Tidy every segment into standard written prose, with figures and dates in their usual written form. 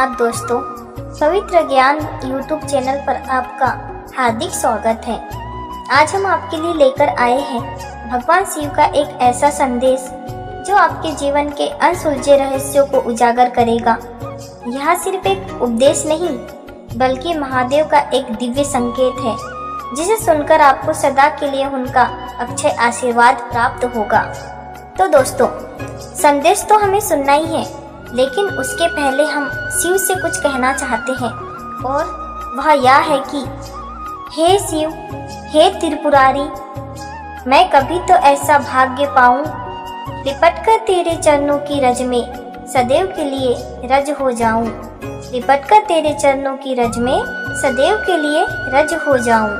भोलेनाथ दोस्तों, पवित्र ज्ञान यूट्यूब चैनल पर आपका हार्दिक स्वागत है। आज हम आपके लिए लेकर आए हैं भगवान शिव का एक ऐसा संदेश जो आपके जीवन के अनसुलझे रहस्यों को उजागर करेगा। यह सिर्फ एक उपदेश नहीं बल्कि महादेव का एक दिव्य संकेत है जिसे सुनकर आपको सदा के लिए उनका अक्षय आशीर्वाद प्राप्त होगा। तो दोस्तों, संदेश तो हमें सुनना ही है, लेकिन उसके पहले हम शिव से कुछ कहना चाहते हैं और वह यह है कि हे शिव, हे त्रिपुरारी, मैं कभी तो ऐसा भाग्य पाऊं, लिपट कर तेरे चरणों की रज में सदैव के लिए रज हो जाऊं, लिपट कर तेरे चरणों की रज में सदैव के लिए रज हो जाऊं।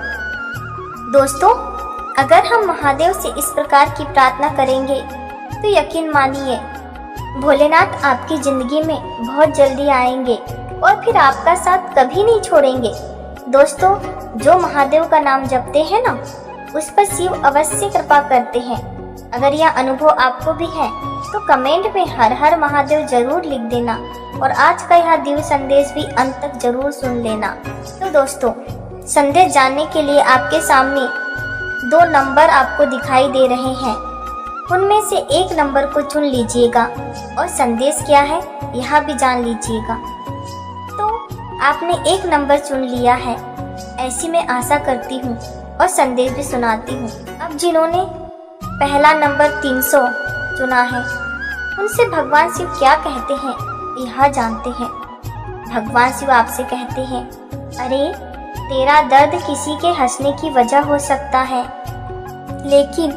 दोस्तों, अगर हम महादेव से इस प्रकार की प्रार्थना करेंगे तो यकीन मानिए भोलेनाथ आपकी जिंदगी में बहुत जल्दी आएंगे और फिर आपका साथ कभी नहीं छोड़ेंगे। दोस्तों, जो महादेव का नाम जपते हैं ना, उस पर शिव अवश्य कृपा करते हैं। अगर यह अनुभव आपको भी है तो कमेंट में हर हर महादेव जरूर लिख देना और आज का यह दिव्य संदेश भी अंत तक जरूर सुन लेना। तो दोस्तों, संदेश जानने के लिए आपके सामने 2 नंबर आपको दिखाई दे रहे हैं, उनमें से एक नंबर को चुन लीजिएगा और संदेश क्या है यह भी जान लीजिएगा। तो आपने एक नंबर चुन लिया है, ऐसी मैं आशा करती हूँ और संदेश भी सुनाती हूँ। अब जिन्होंने पहला नंबर 300 चुना है, उनसे भगवान शिव क्या कहते हैं यह जानते हैं। भगवान शिव आपसे कहते हैं, अरे तेरा दर्द किसी के हंसने की वजह हो सकता है, लेकिन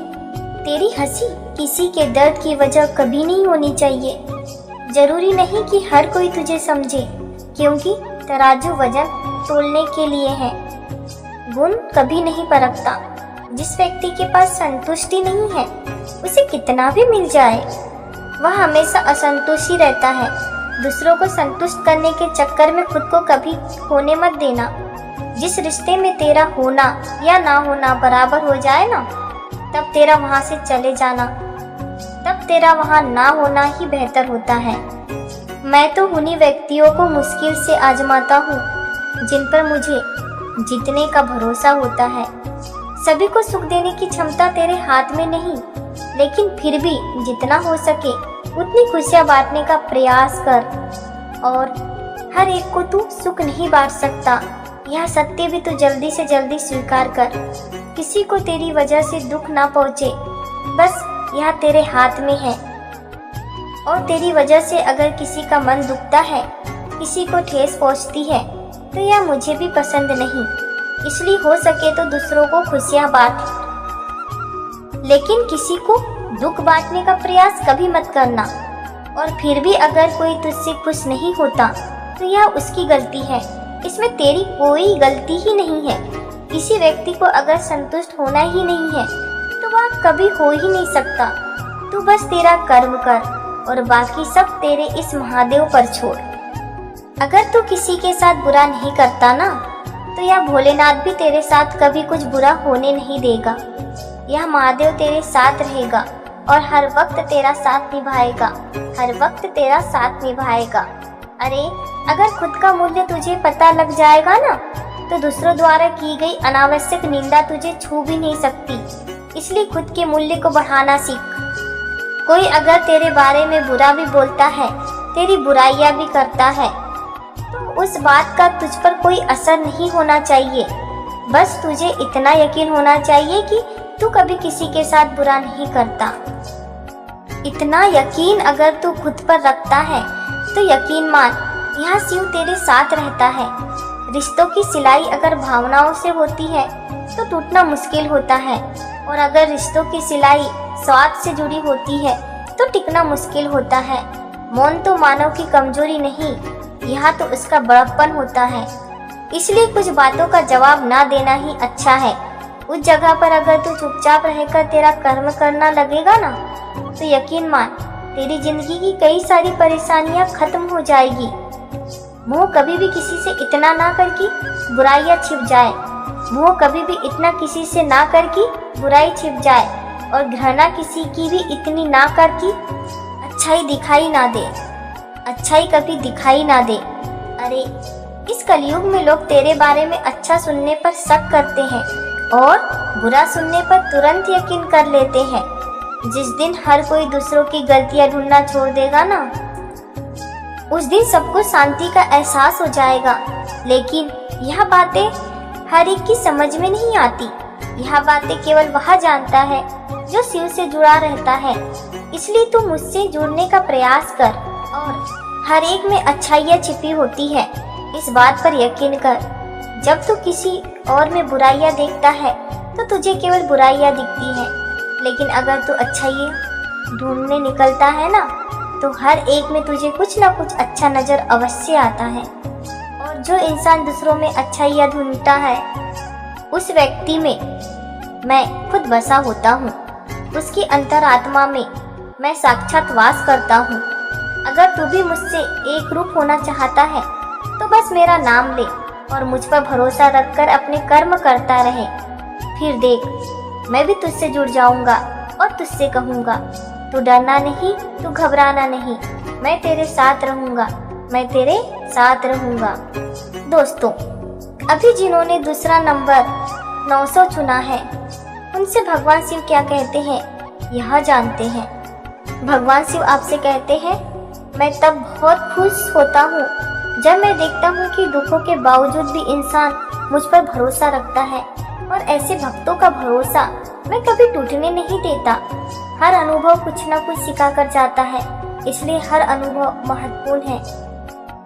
तेरी हंसी किसी के दर्द की वजह कभी नहीं होनी चाहिए। जरूरी नहीं कि हर कोई तुझे समझे, क्योंकि तराजू वजन तोलने के लिए है, गुण कभी नहीं परखता। जिस व्यक्ति के पास संतुष्टि नहीं है, उसे कितना भी मिल जाए वह हमेशा असंतुष्ट ही रहता है। दूसरों को संतुष्ट करने के चक्कर में खुद को कभी खोने मत देना। जिस रिश्ते में तेरा होना या ना होना बराबर हो जाए ना, तब तेरा वहां से चले जाना, तब तेरा वहां ना होना ही बेहतर होता है। मैं तो उन्हीं व्यक्तियों को मुश्किल से आजमाता हूँ जिन पर मुझे जीतने का भरोसा होता है। सभी को सुख देने की क्षमता तेरे हाथ में नहीं, लेकिन फिर भी जितना हो सके उतनी खुशियाँ बांटने का प्रयास कर। और हर एक को तू सुख नहीं बांट सकता, यह सत्य भी तू जल्दी से जल्दी स्वीकार कर। किसी को तेरी वजह से दुख ना पहुँचे, बस यह तेरे हाथ में है। और तेरी वजह से अगर किसी का मन दुखता है, किसी को ठेस पहुँचती है, तो यह मुझे भी पसंद नहीं। इसलिए हो सके तो दूसरों को खुशियाँ बांट, लेकिन किसी को दुख बांटने का प्रयास कभी मत करना। और फिर भी अगर कोई तुझसे खुश नहीं होता तो यह उसकी गलती है, इसमें तेरी कोई गलती ही नहीं है। किसी व्यक्ति को अगर संतुष्ट होना ही नहीं है तो वह कभी हो ही नहीं सकता। तू बस तेरा कर्म कर और बाकी सब तेरे इस महादेव पर छोड़। अगर तू किसी के साथ बुरा नहीं करता ना, तो यह भोलेनाथ भी तेरे साथ कभी कुछ बुरा होने नहीं देगा। यह महादेव तेरे साथ रहेगा और हर वक्त तेरा साथ निभाएगा, हर वक्त तेरा साथ निभाएगा। अरे अगर खुद का मूल्य तुझे पता लग जाएगा ना, तो दूसरों द्वारा की गई अनावश्यक निंदा तुझे छू भी नहीं सकती। इसलिए खुद के मूल्य को बढ़ाना सीख। कोई अगर तेरे बारे में बुरा भी बोलता है, तेरी बुराइयां भी करता है, तो उस बात का तुझ पर कोई असर नहीं होना चाहिए। बस तुझे इतना यकीन होना चाहिए कि तू कभी किसी के साथ बुरा नहीं करता। इतना यकीन अगर तू खुद पर रखता है तो यकीन मान, यहाँ शिव तेरे साथ रहता है। रिश्तों की सिलाई अगर भावनाओं से होती है तो टूटना मुश्किल होता है, और अगर रिश्तों की सिलाई स्वार्थ से जुड़ी होती है तो टिकना मुश्किल होता है। मौन तो मानव की कमजोरी नहीं, यह तो उसका बड़प्पन होता है। इसलिए कुछ बातों का जवाब ना देना ही अच्छा है। उस जगह पर अगर तू चुपचाप रहकर तेरा कर्म करना लगेगा ना, तो यकीन मान तेरी जिंदगी की कई सारी परेशानियां खत्म हो जाएगी। मोह कभी भी किसी से इतना ना कर कि बुराइयां छिप जाए, मोह कभी भी इतना किसी से ना कर कि बुराई छिप जाए, और घृणा किसी की भी इतनी ना कर कि अच्छाई दिखाई ना दे, अच्छाई कभी दिखाई ना दे। अरे इस कलयुग में लोग तेरे बारे में अच्छा सुनने पर शक करते हैं और बुरा सुनने पर तुरंत यकीन कर लेते हैं। जिस दिन हर कोई दूसरों की गलतियां ढूंढना छोड़ देगा ना, उस दिन सबको शांति का एहसास हो जाएगा। लेकिन यह बातें हर एक की समझ में नहीं आती। यह बातें केवल वह जानता है जो शिव से जुड़ा रहता है। इसलिए तू मुझसे जुड़ने का प्रयास कर और हर एक में अच्छाइयाँ छिपी होती है, इस बात पर यकीन कर। जब तू किसी और में बुराइयाँ देखता है तो तुझे केवल बुराइयाँ दिखती हैं, लेकिन अगर तू अच्छाइयाँ ढूंढने निकलता है ना, तो हर एक में तुझे कुछ ना कुछ अच्छा नजर अवश्य आता है। और जो इंसान दूसरों में अच्छाइयाँ ढूंढता है, उस व्यक्ति में मैं खुद बसा होता हूँ। उसकी अंतरात्मा में मैं साक्षात वास करता हूँ। अगर तू भी मुझसे एक रूप होना चाहता है तो बस मेरा नाम ले और मुझ पर भरोसा रखकर अपने कर्म करता रहे। फिर देख, मैं भी तुझसे जुड़ जाऊंगा और तुझसे कहूंगा, तू डरना नहीं, तू घबराना नहीं, मैं तेरे साथ रहूंगा, मैं तेरे साथ रहूंगा। दोस्तों, अभी जिन्होंने दूसरा नंबर 900 चुना है, उनसे भगवान शिव क्या कहते हैं यह जानते हैं। भगवान शिव आपसे कहते हैं, मैं तब बहुत खुश होता हूँ जब मैं देखता हूँ कि दुखों के बावजूद भी इंसान मुझ पर भरोसा रखता है, और ऐसे भक्तों का भरोसा मैं कभी टूटने नहीं देता। हर अनुभव कुछ न कुछ सिखा कर जाता है, इसलिए हर अनुभव महत्वपूर्ण है।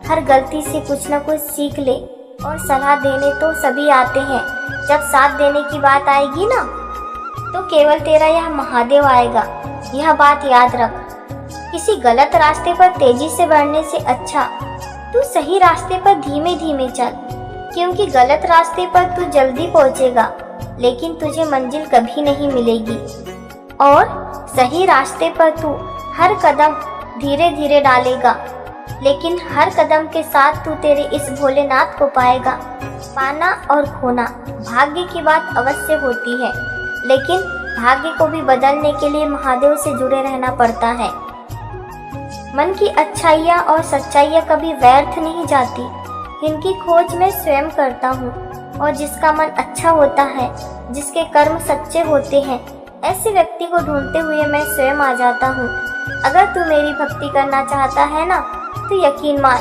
हर गलती से कुछ न कुछ सीख ले, और सलाह देने तो सभी आते हैं, जब साथ देने की बात आएगी ना, तो केवल तेरा यह महादेव आएगा। यह बात याद रख, किसी गलत रास्ते पर तेजी से बढ़ने से अच्छा तू सही रास्ते पर धीमे धीमे चल, क्योंकि गलत रास्ते पर तू जल्दी पहुंचेगा लेकिन तुझे मंजिल कभी नहीं मिलेगी। और सही रास्ते पर तू हर कदम धीरे धीरे डालेगा, लेकिन हर कदम के साथ तू तेरे इस भोलेनाथ को पाएगा। पाना और खोना भाग्य की बात अवश्य होती है, लेकिन भाग्य को भी बदलने के लिए महादेव से जुड़े रहना पड़ता है। मन की अच्छाइयाँ और सच्चाइयाँ कभी व्यर्थ नहीं जाती। इनकी खोज मैं स्वयं करता हूँ, और जिसका मन अच्छा होता है, जिसके कर्म सच्चे होते हैं, ऐसे व्यक्ति को ढूंढते हुए मैं स्वयं आ जाता हूँ। अगर तू मेरी भक्ति करना चाहता है ना, तो यकीन मान,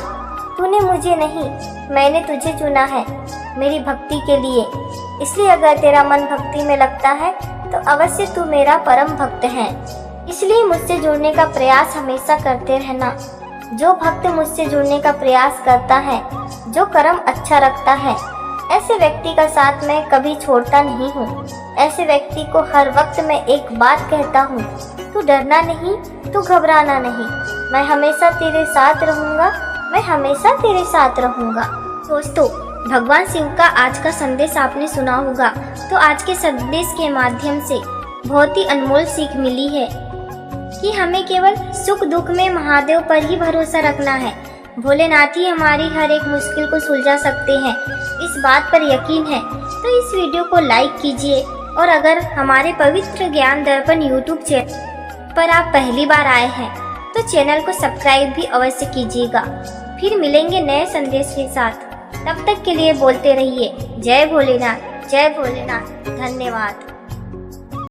तूने मुझे नहीं, मैंने तुझे चुना है मेरी भक्ति के लिए। इसलिए अगर तेरा मन भक्ति में लगता है तो अवश्य तू मेरा परम भक्त है। इसलिए मुझसे जुड़ने का प्रयास हमेशा करते रहना। जो भक्त मुझसे जुड़ने का प्रयास करता है, जो कर्म अच्छा रखता है, ऐसे व्यक्ति का साथ मैं कभी छोड़ता नहीं हूँ। ऐसे व्यक्ति को हर वक्त मैं एक बात कहता हूँ, तू डरना नहीं, तू घबराना नहीं, मैं हमेशा तेरे साथ रहूँगा, मैं हमेशा तेरे साथ रहूँगा। दोस्तों, भगवान शिव का आज का संदेश आपने सुना होगा। तो आज के संदेश के माध्यम से बहुत ही अनमोल सीख मिली है कि हमें केवल सुख दुख में महादेव पर ही भरोसा रखना है। भोलेनाथ ही हमारी हर एक मुश्किल को सुलझा सकते हैं, इस बात पर यकीन है। तो इस वीडियो को लाइक कीजिए, और अगर हमारे पवित्र ज्ञान दर्पण यूट्यूब चैनल पर आप पहली बार आए हैं तो चैनल को सब्सक्राइब भी अवश्य कीजिएगा। फिर मिलेंगे नए संदेश के साथ। तब तक के लिए बोलते रहिए जय भोलेनाथ, जय भोलेनाथ। धन्यवाद।